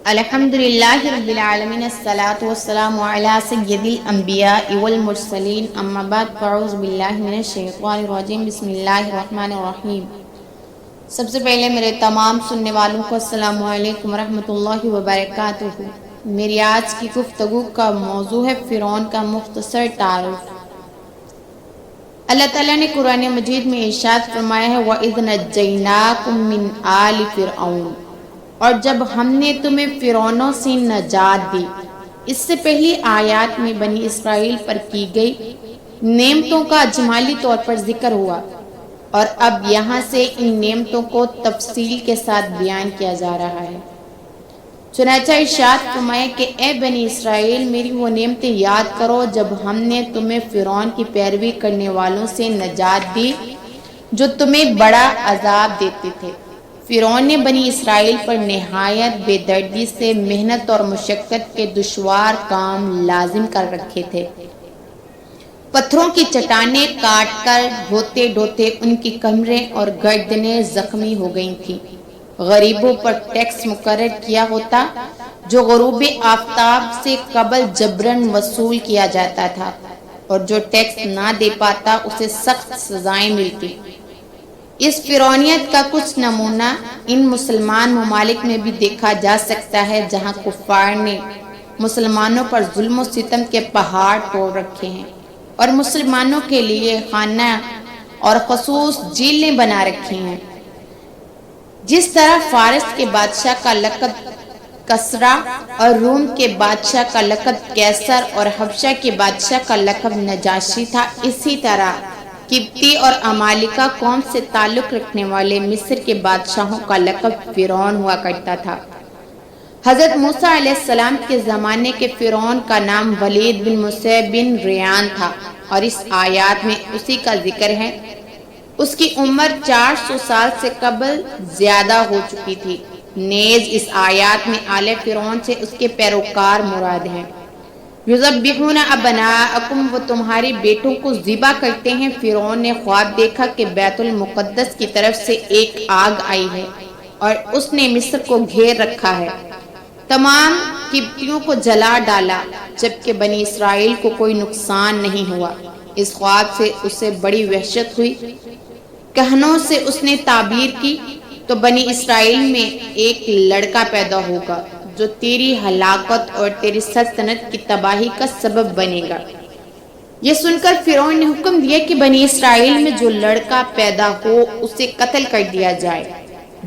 الحمدللہ رب العالمین الصلاۃ والسلام علی سید الانبیاء والمرسلین اما بعد فاعوذ باللہ من الشیطان الرجیم بسم اللہ الرحمن الرحیم۔ سب سے پہلے میرے تمام سننے والوں کو السلام علیکم ورحمۃ اللہ وبرکاتہ۔ میری آج کی گفتگو کا موضوع ہے فرعون کا مختصر تعارف۔ اللہ تعالیٰ نے قرآن مجید میں ارشاد فرمایا ہے وَإِذْ نَجَّيْنَاكُم مِّنْ آلِ فِرْعَوْنَ، اور جب ہم نے تمہیں فرعونوں سے نجات دی۔ اس سے پہلی آیات میں بنی اسرائیل پر کی گئی نعمتوں کا اجمالی طور پر ذکر ہوا، اور اب یہاں سے ان نعمتوں کو تفصیل کے ساتھ بیان کیا جا رہا ہے۔ چنانچہ ارشاد فرمایا کہ اے بنی اسرائیل، میری وہ نعمتیں یاد کرو جب ہم نے تمہیں فرعون کی پیروی کرنے والوں سے نجات دی جو تمہیں بڑا عذاب دیتے تھے۔ فرعون نے بنی اسرائیل پر نہایت بے دردی سے محنت اور مشقت کے دشوار کام لازم کر رکھے تھے۔ پتھروں کی چٹانیں کاٹ کر ڈھوتے ڈھوتے ان کی کمریں اور گردنیں زخمی ہو گئی تھیں۔ غریبوں پر ٹیکس مقرر کیا ہوتا جو غروب آفتاب سے قبل جبراً وصول کیا جاتا تھا، اور جو ٹیکس نہ دے پاتا اسے سخت سزائیں ملتی۔ اس فرعونیت کا کچھ نمونہ ان مسلمان ممالک میں بھی دیکھا جا سکتا ہے جہاں کفار نے مسلمانوں پر ظلم و ستم کے پہاڑ توڑ رکھے ہیں اور مسلمانوں کے لیے خانہ اور خصوص جیلیں بنا رکھی ہیں۔ جس طرح فارس کے بادشاہ کا لقب کسریٰ اور روم کے بادشاہ کا لقب قیصر اور حبشہ کے بادشاہ کا لقب نجاشی تھا، اسی طرح قبطی اور امالیکہ قوم سے تعلق رکھنے والے مصر کے بادشاہوں کا لقب فرعون ہوا کرتا تھا۔ حضرت موسیٰ علیہ السلام کے زمانے کے فرعون کا نام ولید بن مسیع بن ریان تھا، اور اس آیات میں اسی کا ذکر ہے۔ اس کی عمر 400 سال سے قبل زیادہ ہو چکی تھی۔ نیز اس آیات میں آل فرعون سے اس کے پیروکار مراد ہیں۔ یذبحون ابناءکم، وہ تمہارے بیٹوں کو ذبح کرتے ہیں۔ فرعون نے خواب دیکھا کہ بیت المقدس کی طرف سے ایک آگ آئی ہے اور اس نے مصر کو گھیر رکھا ہے۔ تمام قبطیوں کو جلا ڈالا جبکہ بنی اسرائیل کو کوئی نقصان نہیں ہوا۔ اس خواب سے اسے بڑی وحشت ہوئی۔ کہنوں سے اس نے تعبیر کی تو بنی اسرائیل میں ایک لڑکا پیدا ہوگا جو تیری ہلاکت اور تیری سلطنت کی تباہی کا سبب بنے گا۔ یہ سن کر فرعون نے حکم دیا کہ بنی اسرائیل میں جو لڑکا پیدا ہو اسے قتل کر دیا جائے۔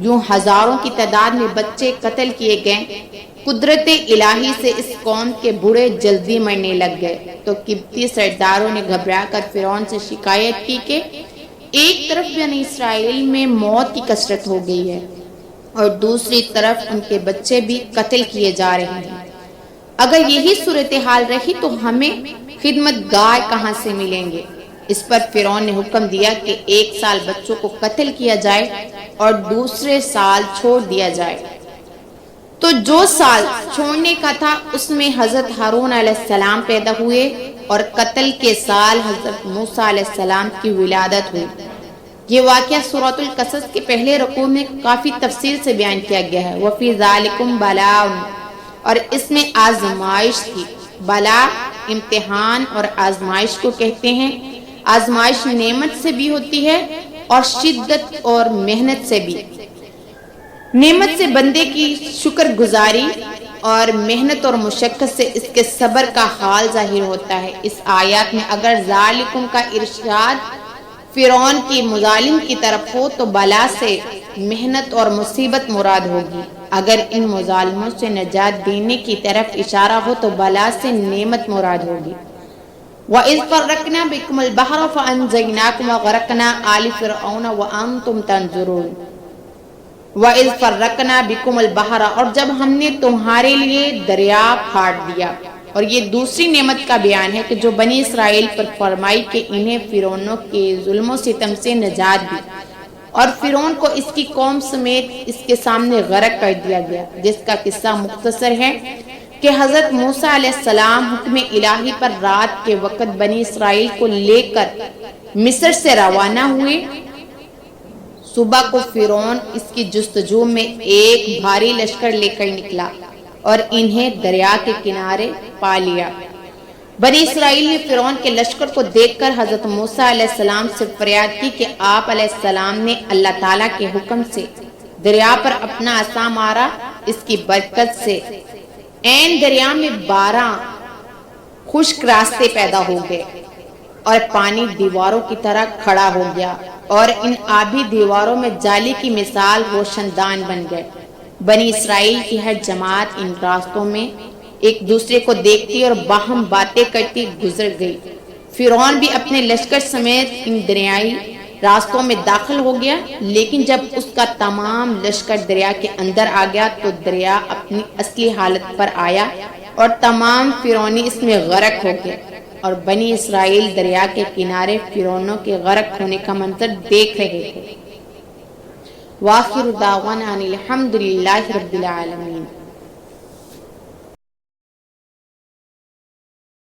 یوں ہزاروں کی تعداد میں بچے قتل کیے گئے۔ قدرت الہی سے اس قوم کے بوڑھے جلدی مرنے لگ گئے تو قبطی سرداروں نے گھبرا کر فرعون سے شکایت کی کہ ایک طرف بنی اسرائیل میں موت کی کثرت ہو گئی ہے اور دوسری طرف ان کے بچے بھی قتل کیے جا رہے ہیں۔ اگر یہی صورتحال رہی تو ہمیں خدمتگار کہاں سے ملیں گے؟ اس پر فرعون نے حکم دیا کہ 1 سال بچوں کو قتل کیا جائے اور دوسرے سال چھوڑ دیا جائے۔ تو جو سال چھوڑنے کا تھا اس میں حضرت ہارون علیہ السلام پیدا ہوئے اور قتل کے سال حضرت موسیٰ علیہ السلام کی ولادت ہوئی۔ یہ واقعہ سورۃ القصص کے پہلے رکوع میں کافی تفصیل سے بیان کیا گیا ہے۔ وَفِي ذَلِكُمْ بَلَاءٌ، اور اس میں آزمائش تھی۔ بلا امتحان اور آزمائش کو کہتے ہیں۔ آزمائش نعمت سے بھی ہوتی ہے اور شدت اور محنت سے بھی۔ نعمت سے بندے کی شکر گزاری اور محنت اور مشقت سے اس کے صبر کا حال ظاہر ہوتا ہے۔ اس آیات میں اگر ذالکم کا ارشاد فرعون کی مظالم کی طرف ہو تو بلا سے محنت اور مصیبت مراد ہوگی۔ اگر ان مظالموں سے نجات دینے کی طرف اشارہ ہو تو بلا سے نعمت مراد ہوگی۔ وَإِذْ فَرَّقْنَا بِكُمُ الْبَحْرَ فَأَنْجَيْنَاكُمْ وَغَرَقْنَا آلَ فِرْعَوْنَ وَأَنْتُمْ تَنْظُرُونَ۔ وَإِذْ فَرَّقْنَا بِكُمُ الْبَحْرَ، اور جب ہم نے تمہارے لیے دریا پھاڑ دیا۔ اور یہ دوسری نعمت کا بیان ہے کہ جو بنی اسرائیل پر فرمائی کہ انہیں فرعونوں کے ظلم و ستم سے نجات دی، اور فرعون کو اس کی قوم سمیت اس کے سامنے غرق کر دیا گیا، جس کا قصہ مختصر ہے کہ حضرت موسیٰ علیہ السلام حکم الہی پر رات کے وقت بنی اسرائیل کو لے کر مصر سے روانہ ہوئے۔ صبح کو فرعون اس کی جستجو میں ایک بھاری لشکر لے کر نکلا۔ اور انہیں دریا کے کنارے پا لیا۔ بنی اسرائیل نے فرعون کے لشکر کو دیکھ کر حضرت موسیٰ علیہ السلام سے فریاد کی کہ آپ علیہ السلام نے اللہ تعالیٰ کے حکم سے دریا پر اپنا عصا مارا، اس کی برکت سے عین دریا میں 12 خشک راستے پیدا ہو گئے اور پانی دیواروں کی طرح کھڑا ہو گیا اور ان آبی دیواروں میں جالی کی مثال روشن دان بن گئے۔ بنی اسرائیل کی ہر جماعت ان راستوں میں ایک دوسرے کو دیکھتی اور باہم باتیں کرتی گزر گئی۔ فرعون بھی اپنے لشکر سمیت ان دریائی راستوں میں داخل ہو گیا، لیکن جب اس کا تمام لشکر دریا کے اندر آ گیا تو دریا اپنی اصلی حالت پر آیا اور تمام فرعونی اس میں غرق ہو گئے، اور بنی اسرائیل دریا کے کنارے فرعونوں کے غرق ہونے کا منظر دیکھ رہے تھے۔ وآخر دعوانا ان الحمد للہ رب العالمین۔